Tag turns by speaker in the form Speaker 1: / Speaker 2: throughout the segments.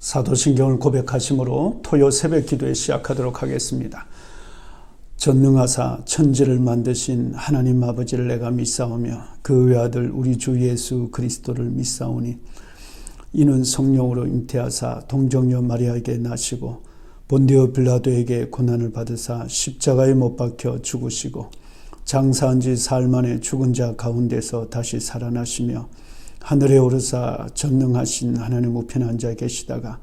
Speaker 1: 사도신경을 고백하심으로 토요 새벽 기도에 시작하도록 하겠습니다. 전능하사 천지를 만드신 하나님 아버지를 내가 믿사오며 그 외아들 우리 주 예수 그리스도를 믿사오니 이는 성령으로 잉태하사 동정녀 마리아에게 나시고 본디오 빌라도에게 고난을 받으사 십자가에 못 박혀 죽으시고 장사한 지 사흘 만에 죽은 자 가운데서 다시 살아나시며 하늘에 오르사 전능하신 하나님 우편에 앉아 계시다가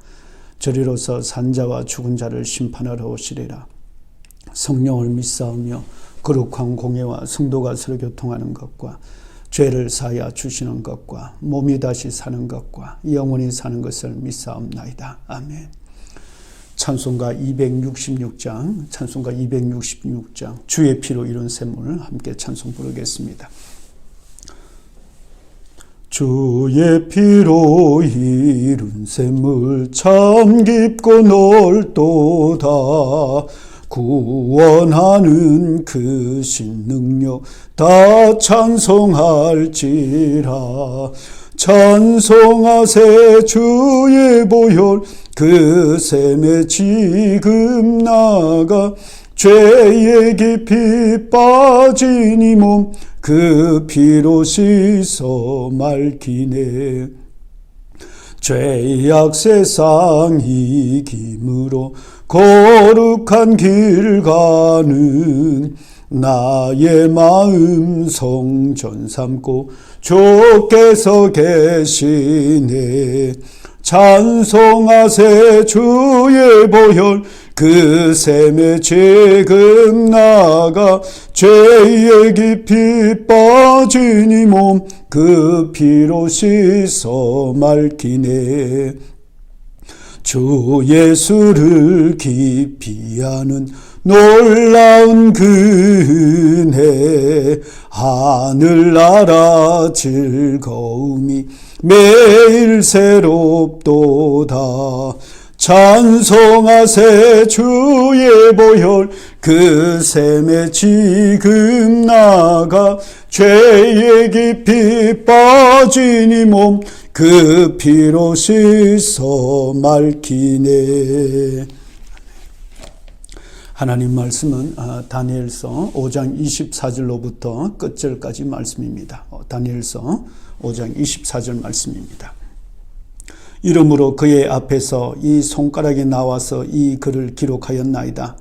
Speaker 1: 저리로서 산자와 죽은 자를 심판하러 오시리라. 성령을 믿사오며 거룩한 공예와 성도가 서로 교통하는 것과 죄를 사하여 주시는 것과 몸이 다시 사는 것과 영원히 사는 것을 믿사옵나이다. 아멘. 찬송가 266장 주의 피로 이룬 샘물 함께 찬송 부르겠습니다. 주의 피로 이룬 샘물 참 깊고 넓도다. 구원하는 그 신능력 다 찬송할지라. 찬송하세 주의 보혈 그 샘에 지금 나가 죄에 깊이 빠진 이 몸 그 피로 씻어 맑히네. 죄악 세상 이김으로 거룩한 길 가는 나의 마음 성전 삼고 주께서 계시네. 찬송하세 주의 보혈 그 샘에 지금 나가 죄에 깊이 빠진 이 몸 그 피로 씻어 맑히네. 주 예수를 깊이 아는 놀라운 그 은혜 하늘나라 즐거움이 매일 새롭도다. 찬송하세 주의 보혈 그 샘에 지금 나가 죄에 깊이 빠진 이 몸 그 피로 씻어 맑히네. 하나님 말씀은 다니엘서 5장 24절로부터 끝절까지 말씀입니다. 다니엘서 5장 24절 말씀입니다. 이러므로 그의 앞에서 이 손가락이 나와서 이 글을 기록하였나이다.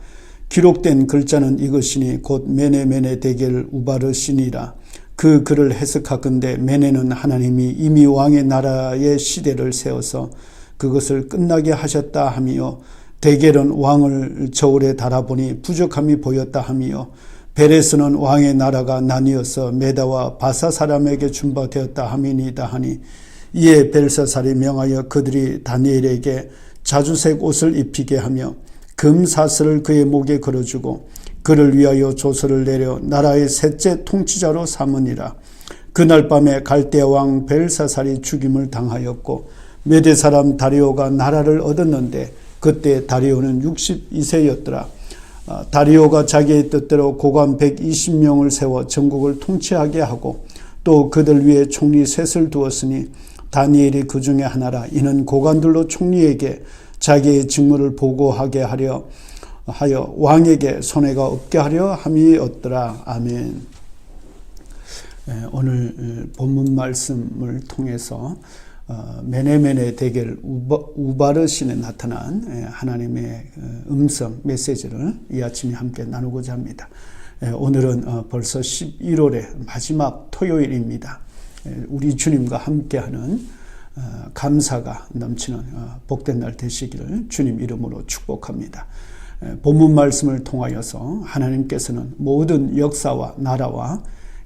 Speaker 1: 기록된 글자는 이것이니 곧 메네메네 데겔 우바르시니라. 그 글을 해석하건대 메네는 하나님이 이미 왕의 나라의 시대를 세워서 그것을 끝나게 하셨다 하며, 데겔은 왕을 저울에 달아보니 부족함이 보였다 하며, 베레스는 왕의 나라가 나뉘어서 메다와 바사 사람에게 준바되었다 함이니이다 하니, 이에 벨사살이 명하여 그들이 다니엘에게 자주색 옷을 입히게 하며 금사슬을 그의 목에 걸어주고 그를 위하여 조서를 내려 나라의 셋째 통치자로 삼으니라. 그날 밤에 갈대아 왕 벨사살이 죽임을 당하였고 메대 사람 다리오가 나라를 얻었는데 그때 다리오는 62세였더라. 다리오가 자기의 뜻대로 고관 120명을 세워 전국을 통치하게 하고 또 그들 위에 총리 셋을 두었으니 다니엘이 그 중에 하나라. 이는 고관들로 총리에게 자기의 직무를 보고하게 하여 왕에게 손해가 없게 하려 함이었더라. 아멘. 오늘 본문 말씀을 통해서 메네메네 데겔 우바르신에 나타난 하나님의 음성 메시지를 이 아침에 함께 나누고자 합니다. 오늘은 벌써 11월의 마지막 토요일입니다. 우리 주님과 함께하는 감사가 넘치는 복된 날 되시기를 주님 이름으로 축복합니다. 본문 말씀을 통하여서 하나님께서는 모든 역사와 나라와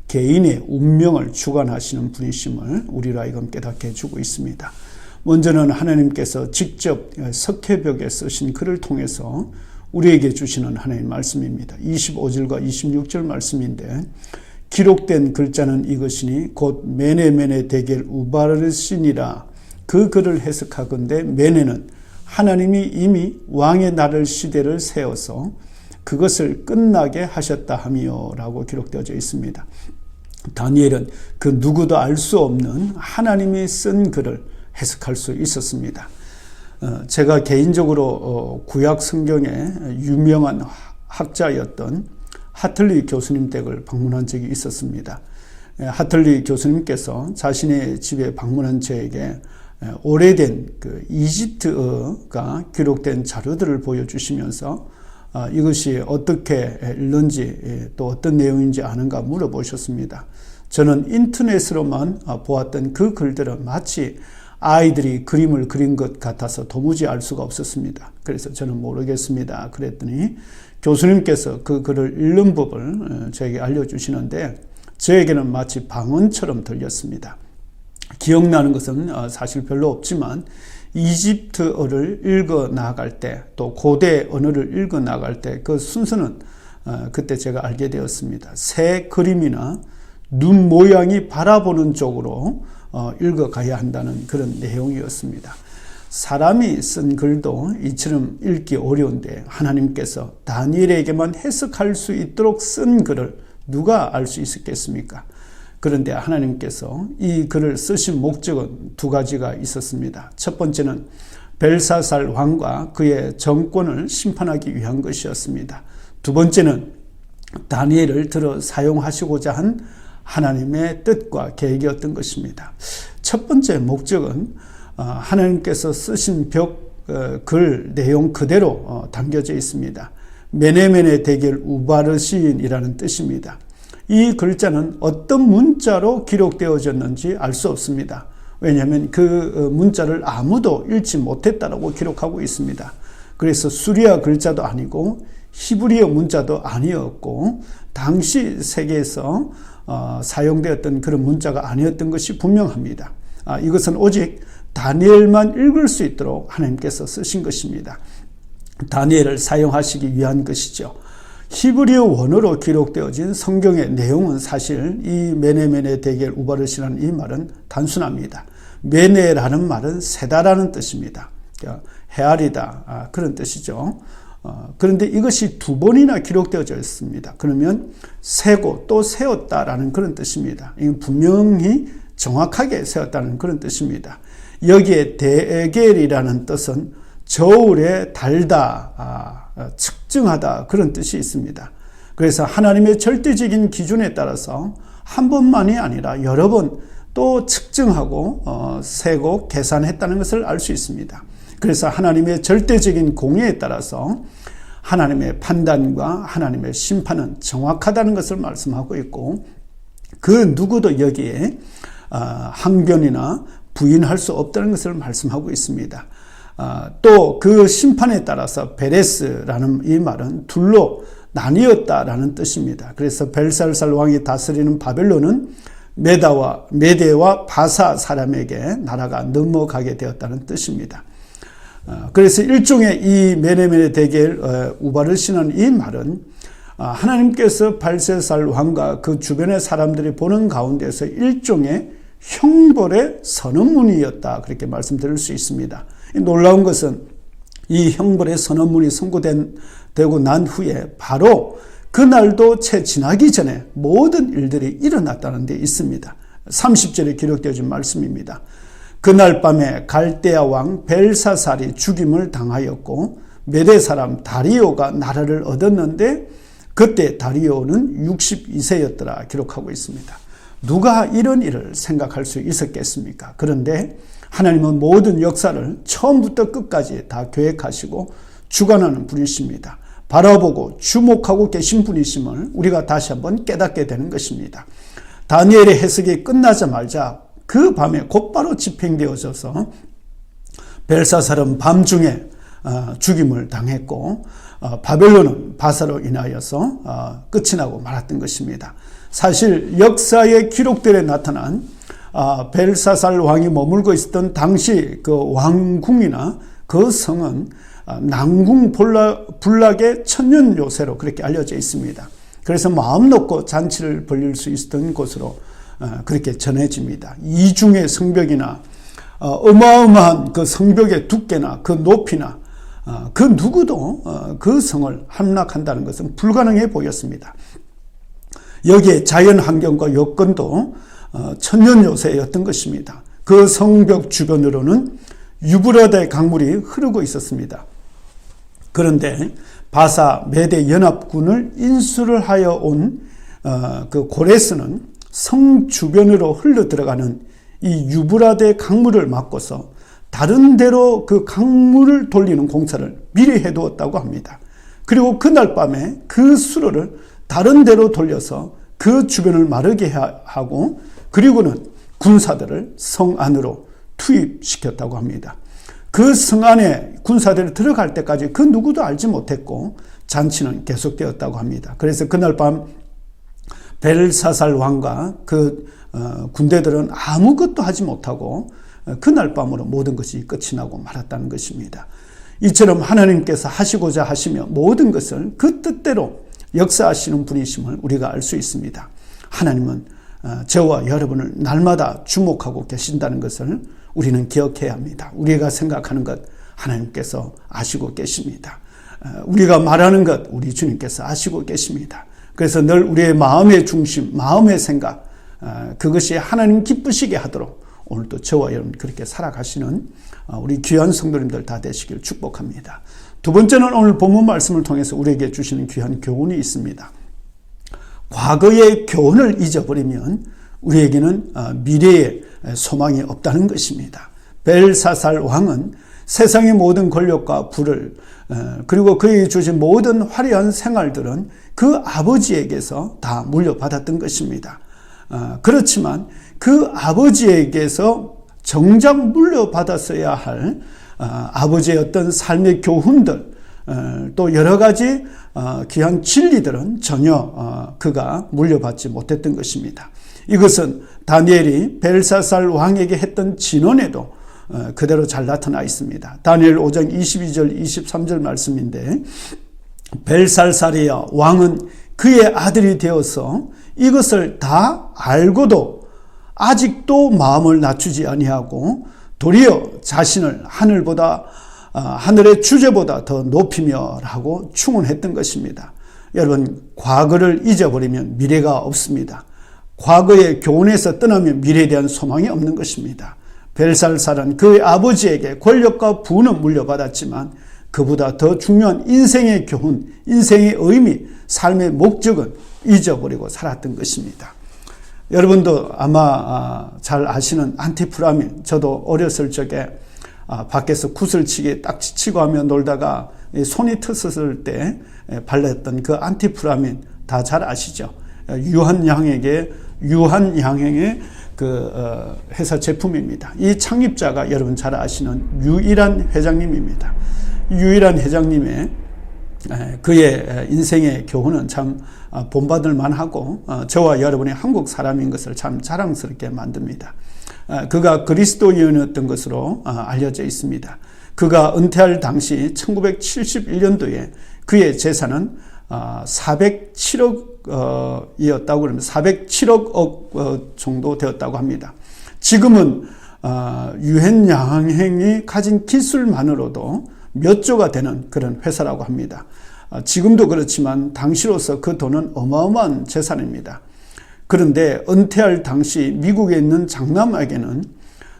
Speaker 1: 개인의 운명을 주관하시는 분이심을 우리로 하여금 깨닫게 해주고 있습니다. 먼저는 하나님께서 직접 석회벽에 쓰신 글을 통해서 우리에게 주시는 하나님의 말씀입니다. 25절과 26절 말씀인데, 기록된 글자는 이것이니 곧 메네메네 데겔 우바르시니라. 그 글을 해석하건대 메네는 하나님이 이미 왕의 나라를 시대를 세워서 그것을 끝나게 하셨다 하며 라고 기록되어져 있습니다. 다니엘은 그 누구도 알 수 없는 하나님이 쓴 글을 해석할 수 있었습니다. 제가 개인적으로 구약 성경의 유명한 학자였던 하틀리 교수님 댁을 방문한 적이 있었습니다. 하틀리 교수님께서 자신의 집에 방문한 저에게 오래된 그 이집트어가 기록된 자료들을 보여주시면서 이것이 어떻게 읽는지 또 어떤 내용인지 아는가 물어보셨습니다. 저는 인터넷으로만 보았던 그 글들은 마치 아이들이 그림을 그린 것 같아서 도무지 알 수가 없었습니다. 그래서 저는 모르겠습니다. 그랬더니 교수님께서 그 글을 읽는 법을 저에게 알려주시는데 저에게는 마치 방언처럼 들렸습니다. 기억나는 것은 사실 별로 없지만 이집트어를 읽어 나갈 때 또 고대 언어를 읽어 나갈 때 그 순서는 그때 제가 알게 되었습니다. 새 그림이나 눈 모양이 바라보는 쪽으로 읽어가야 한다는 그런 내용이었습니다. 사람이 쓴 글도 이처럼 읽기 어려운데 하나님께서 다니엘에게만 해석할 수 있도록 쓴 글을 누가 알 수 있었겠습니까? 그런데 하나님께서 이 글을 쓰신 목적은 두 가지가 있었습니다. 첫 번째는 벨사살 왕과 그의 정권을 심판하기 위한 것이었습니다. 두 번째는 다니엘을 들어 사용하시고자 한 하나님의 뜻과 계획이었던 것입니다. 첫 번째 목적은 하나님께서 쓰신 글 내용 그대로 담겨져 있습니다. 메네메네 데겔 우바르신이라는 뜻입니다. 이 글자는 어떤 문자로 기록되어졌는지 알 수 없습니다. 왜냐하면 그 문자를 아무도 읽지 못했다라고 기록하고 있습니다. 그래서 수리아 글자도 아니고 히브리어 문자도 아니었고 당시 세계에서 사용되었던 그런 문자가 아니었던 것이 분명합니다. 이것은 오직 다니엘만 읽을 수 있도록 하나님께서 쓰신 것입니다. 다니엘을 사용하시기 위한 것이죠. 히브리어 원어로 기록되어진 성경의 내용은 사실 이 메네메네 데겔 우바르시라는 이 말은 단순합니다. 메네라는 말은 세다라는 뜻입니다. 헤아리다 그런 뜻이죠. 그런데 이것이 두 번이나 기록되어져 있습니다. 그러면 세고 또 세웠다라는 그런 뜻입니다. 이건 분명히 정확하게 세웠다는 그런 뜻입니다. 여기에 데겔이라는 뜻은 저울에 달다, 측정하다 그런 뜻이 있습니다. 그래서 하나님의 절대적인 기준에 따라서 한 번만이 아니라 여러 번 또 측정하고 세고 계산했다는 것을 알 수 있습니다. 그래서 하나님의 절대적인 공의에 따라서 하나님의 판단과 하나님의 심판은 정확하다는 것을 말씀하고 있고 그 누구도 여기에 항변이나 부인할 수 없다는 것을 말씀하고 있습니다. 또 그 심판에 따라서 베레스라는 이 말은 둘로 나뉘었다라는 뜻입니다. 그래서 벨사살 왕이 다스리는 바벨론은 메대와 바사 사람에게 나라가 넘어가게 되었다는 뜻입니다. 그래서 일종의 이 메네메네 데겔 우바르시는 이 말은 하나님께서 벨사살 왕과 그 주변의 사람들이 보는 가운데서 일종의 형벌의 선언문이었다 그렇게 말씀드릴 수 있습니다. 놀라운 것은 이 형벌의 선언문이 선고되고 난 후에 바로 그날도 채 지나기 전에 모든 일들이 일어났다는 데 있습니다. 30절에 기록되어진 말씀입니다. 그날 밤에 갈대아 왕 벨사살이 죽임을 당하였고 메대 사람 다리오가 나라를 얻었는데 그때 다리오는 62세였더라 기록하고 있습니다. 누가 이런 일을 생각할 수 있었겠습니까? 그런데 하나님은 모든 역사를 처음부터 끝까지 다 계획하시고 주관하는 분이십니다. 바라보고 주목하고 계신 분이심을 우리가 다시 한번 깨닫게 되는 것입니다. 다니엘의 해석이 끝나자마자 그 밤에 곧바로 집행되어져서 벨사살은 밤중에 죽임을 당했고 바벨론은 바사로 인하여서 끝이 나고 말았던 것입니다. 사실 역사의 기록들에 나타난 벨사살 왕이 머물고 있었던 당시 그 왕궁이나 그 성은 난궁불락의 천년 요새로 그렇게 알려져 있습니다. 그래서 마음 놓고 잔치를 벌일 수 있었던 곳으로 그렇게 전해집니다. 이중의 성벽이나 어마어마한 그 성벽의 두께나 그 높이나 그 누구도 그 성을 함락한다는 것은 불가능해 보였습니다. 여기에 자연 환경과 여건도 천년 요새였던 것입니다. 그 성벽 주변으로는 유브라데 강물이 흐르고 있었습니다. 그런데 바사 메대 연합군을 인수를 하여 온 그 고레스는 성 주변으로 흘러 들어가는 이 유브라데 강물을 막고서 다른 데로 그 강물을 돌리는 공사를 미리 해두었다고 합니다. 그리고 그날 밤에 그 수로를 다른 데로 돌려서 그 주변을 마르게 하고 그리고는 군사들을 성 안으로 투입시켰다고 합니다. 그 성 안에 군사들이 들어갈 때까지 그 누구도 알지 못했고 잔치는 계속되었다고 합니다. 그래서 그날 밤 벨사살 왕과 그 군대들은 아무것도 하지 못하고 그날 밤으로 모든 것이 끝이 나고 말았다는 것입니다. 이처럼 하나님께서 하시고자 하시며 모든 것을 그 뜻대로 역사하시는 분이심을 우리가 알 수 있습니다. 하나님은 저와 여러분을 날마다 주목하고 계신다는 것을 우리는 기억해야 합니다. 우리가 생각하는 것 하나님께서 아시고 계십니다. 우리가 말하는 것 우리 주님께서 아시고 계십니다. 그래서 늘 우리의 마음의 중심, 마음의 생각 그것이 하나님 기쁘시게 하도록 오늘도 저와 여러분 그렇게 살아가시는 우리 귀한 성도님들 다 되시길 축복합니다. 두 번째는 오늘 본문 말씀을 통해서 우리에게 주시는 귀한 교훈이 있습니다. 과거의 교훈을 잊어버리면 우리에게는 미래의 소망이 없다는 것입니다. 벨사살 왕은 세상의 모든 권력과 부를 그리고 그에게 주신 모든 화려한 생활들은 그 아버지에게서 다 물려받았던 것입니다. 그렇지만 그 아버지에게서 정작 물려받았어야 할 아버지의 어떤 삶의 교훈들 또 여러 가지 귀한 진리들은 전혀 그가 물려받지 못했던 것입니다. 이것은 다니엘이 벨사살 왕에게 했던 진언에도 그대로 잘 나타나 있습니다. 다니엘 5장 22절 23절 말씀인데 벨살살이여 왕은 그의 아들이 되어서 이것을 다 알고도 아직도 마음을 낮추지 아니하고 도리어 자신을 하늘의 주제보다 더 높이며 라고 충언했던 것입니다. 여러분 과거를 잊어버리면 미래가 없습니다. 과거의 교훈에서 떠나면 미래에 대한 소망이 없는 것입니다. 벨살살은 그의 아버지에게 권력과 부는 물려받았지만 그보다 더 중요한 인생의 교훈, 인생의 의미, 삶의 목적은 잊어버리고 살았던 것입니다. 여러분도 아마 잘 아시는 안티프라민, 저도 어렸을 적에 밖에서 구슬치기 딱지 치고 하며 놀다가 손이 트었을 때 발랐던 그 안티프라민 다 잘 아시죠? 유한양행의 그 회사 제품입니다. 이 창립자가 여러분 잘 아시는 유일한 회장님입니다. 유일한 회장님의 그의 인생의 교훈은 참 본받을 만하고 저와 여러분이 한국 사람인 것을 참 자랑스럽게 만듭니다. 그가 그리스도인이었던 것으로 알려져 있습니다. 그가 은퇴할 당시 1971년도에 그의 재산은 407억 이었다고 그러면 407억 정도 되었다고 합니다. 지금은 유한양행이 가진 기술만으로도 몇 조가 되는 그런 회사라고 합니다. 지금도 그렇지만 당시로서 그 돈은 어마어마한 재산입니다. 그런데 은퇴할 당시 미국에 있는 장남에게는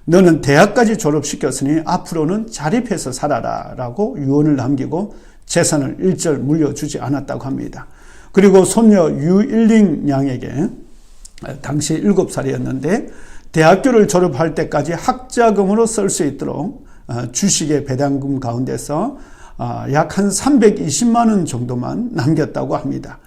Speaker 1: 너는 대학까지 졸업시켰으니 앞으로는 자립해서 살아라 라고 유언을 남기고 재산을 일절 물려주지 않았다고 합니다. 그리고 손녀 유일링 양에게 당시 7살이었는데 대학교를 졸업할 때까지 학자금으로 쓸 수 있도록 주식의 배당금 가운데서 약 한 320만 원 정도만 남겼다고 합니다.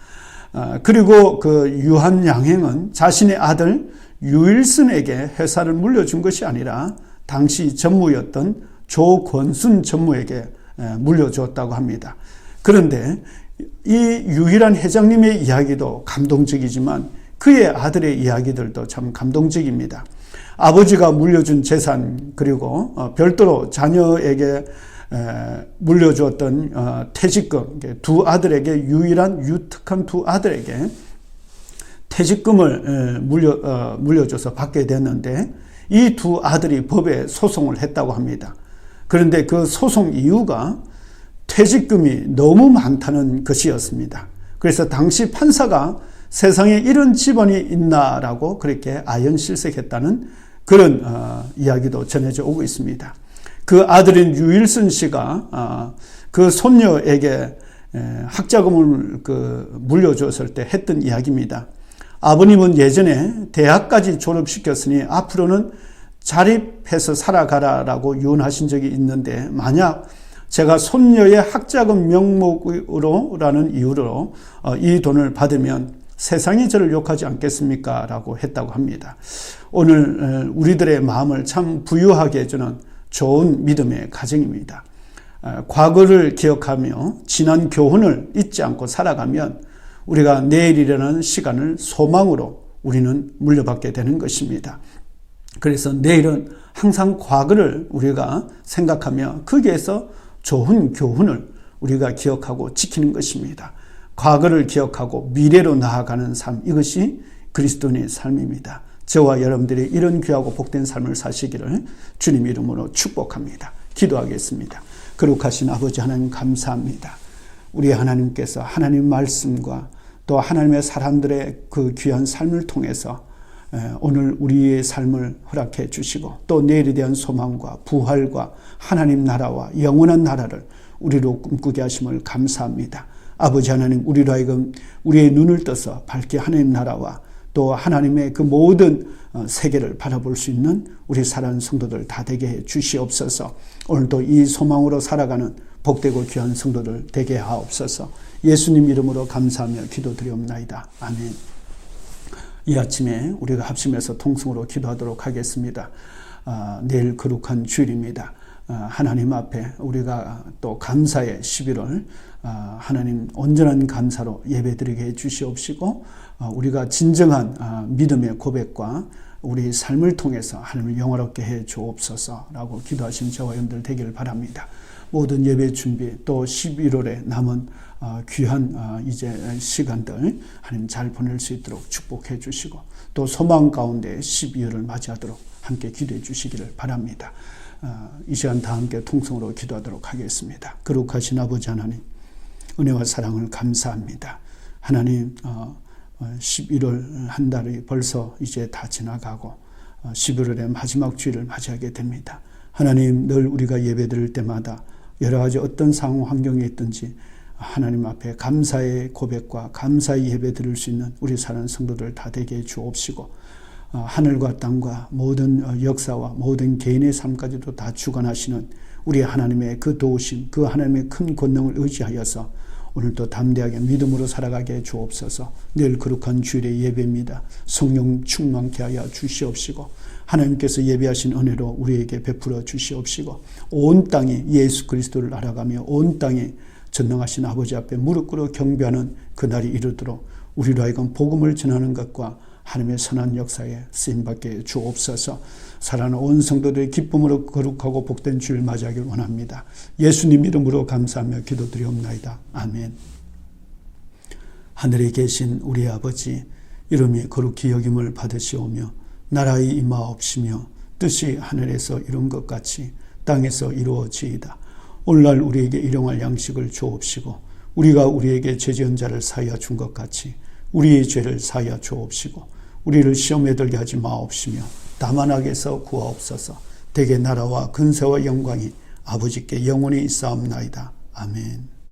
Speaker 1: 그리고 그 유한양행은 자신의 아들 유일슨에게 회사를 물려준 것이 아니라 당시 전무였던 조권순 전무에게 물려주었다고 합니다. 그런데 이 유일한 회장님의 이야기도 감동적이지만 그의 아들의 이야기들도 참 감동적입니다. 아버지가 물려준 재산 그리고 별도로 자녀에게 물려주었던 퇴직금, 두 아들에게 유특한 두 아들에게 퇴직금을 물려줘서 받게 됐는데 이 두 아들이 법에 소송을 했다고 합니다. 그런데 그 소송 이유가 퇴직금이 너무 많다는 것이었습니다. 그래서 당시 판사가 세상에 이런 집안이 있나라고 그렇게 아연실색했다는 그런 이야기도 전해져 오고 있습니다. 그 아들인 유일선 씨가 그 손녀에게 학자금을 물려줬을 때 했던 이야기입니다. 아버님은 예전에 대학까지 졸업시켰으니 앞으로는 자립해서 살아가라라고 유언하신 적이 있는데, 만약 제가 손녀의 학자금 명목으로라는 이유로 이 돈을 받으면 세상이 저를 욕하지 않겠습니까? 라고 했다고 합니다. 오늘 우리들의 마음을 참 부유하게 해주는 좋은 믿음의 가정입니다. 과거를 기억하며 지난 교훈을 잊지 않고 살아가면 우리가 내일이라는 시간을 소망으로 우리는 물려받게 되는 것입니다. 그래서 내일은 항상 과거를 우리가 생각하며 거기에서 좋은 교훈을 우리가 기억하고 지키는 것입니다. 과거를 기억하고 미래로 나아가는 삶, 이것이 그리스도인의 삶입니다. 저와 여러분들이 이런 귀하고 복된 삶을 사시기를 주님 이름으로 축복합니다. 기도하겠습니다. 거룩하신 아버지 하나님, 감사합니다. 우리 하나님께서 하나님 말씀과 또 하나님의 사람들의 그 귀한 삶을 통해서 오늘 우리의 삶을 허락해 주시고, 또 내일에 대한 소망과 부활과 하나님 나라와 영원한 나라를 우리로 꿈꾸게 하심을 감사합니다. 아버지 하나님, 우리로 하여금 우리의 눈을 떠서 밝게 하나님 나라와 또 하나님의 그 모든 세계를 바라볼 수 있는 우리 사랑하는 성도들 다 되게 해 주시옵소서. 오늘도 이 소망으로 살아가는 복되고 귀한 성도들 되게 하옵소서. 예수님 이름으로 감사하며 기도드리옵나이다. 아멘. 이 아침에 우리가 합심해서 통성으로 기도하도록 하겠습니다. 내일 거룩한 주일입니다. 하나님 앞에 우리가 또 감사의 11월 하나님 온전한 감사로 예배드리게 해 주시옵시고, 우리가 진정한 믿음의 고백과 우리 삶을 통해서 하나님을 영화롭게 해 주옵소서라고 기도하신 저와 여러분들 되기를 바랍니다. 모든 예배 준비 또 11월에 남은 귀한 이제 시간들 하나님 잘 보낼 수 있도록 축복해 주시고, 또 소망 가운데 12월을 맞이하도록 함께 기도해 주시기를 바랍니다. 이 시간 다 함께 통성으로 기도하도록 하겠습니다. 거룩하신 아버지 하나님, 은혜와 사랑을 감사합니다. 하나님, 11월 한 달이 벌써 이제 다 지나가고 11월의 마지막 주일을 맞이하게 됩니다. 하나님, 늘 우리가 예배드릴 때마다 여러 가지 어떤 상황 환경에 있든지 하나님 앞에 감사의 고백과 감사의 예배 드릴 수 있는 우리 사랑하는 성도들 다 되게 해 주옵시고, 하늘과 땅과 모든 역사와 모든 개인의 삶까지도 다 주관하시는 우리 하나님의 그 도우심, 그 하나님의 큰 권능을 의지하여서 오늘도 담대하게 믿음으로 살아가게 해 주옵소서. 내일 거룩한 주일의 예배입니다. 성령 충만케 하여 주시옵시고, 하나님께서 예배하신 은혜로 우리에게 베풀어 주시옵시고, 온 땅이 예수 그리스도를 알아가며 온 땅이 전능하신 아버지 앞에 무릎 꿇어 경배하는 그날이 이르도록 우리로 하여금 복음을 전하는 것과 하나님의 선한 역사에 쓰임받게 주옵소서. 사랑하는 온 성도들의 기쁨으로 거룩하고 복된 주일 맞이하길 원합니다. 예수님 이름으로 감사하며 기도드리옵나이다. 아멘. 하늘에 계신 우리 아버지, 이름이 거룩히 여김을 받으시오며 나라의 임하옵시며 뜻이 하늘에서 이룬 것 같이 땅에서 이루어지이다. 오늘날 우리에게 일용할 양식을 주옵시고, 우리가 우리에게 죄지은 자를 사하여 준 것 같이 우리의 죄를 사하여 주옵시고, 우리를 시험에 들게 하지 마옵시며 다만 악에서 구하옵소서. 대개 나라와 근세와 영광이 아버지께 영원히 있사옵나이다. 아멘.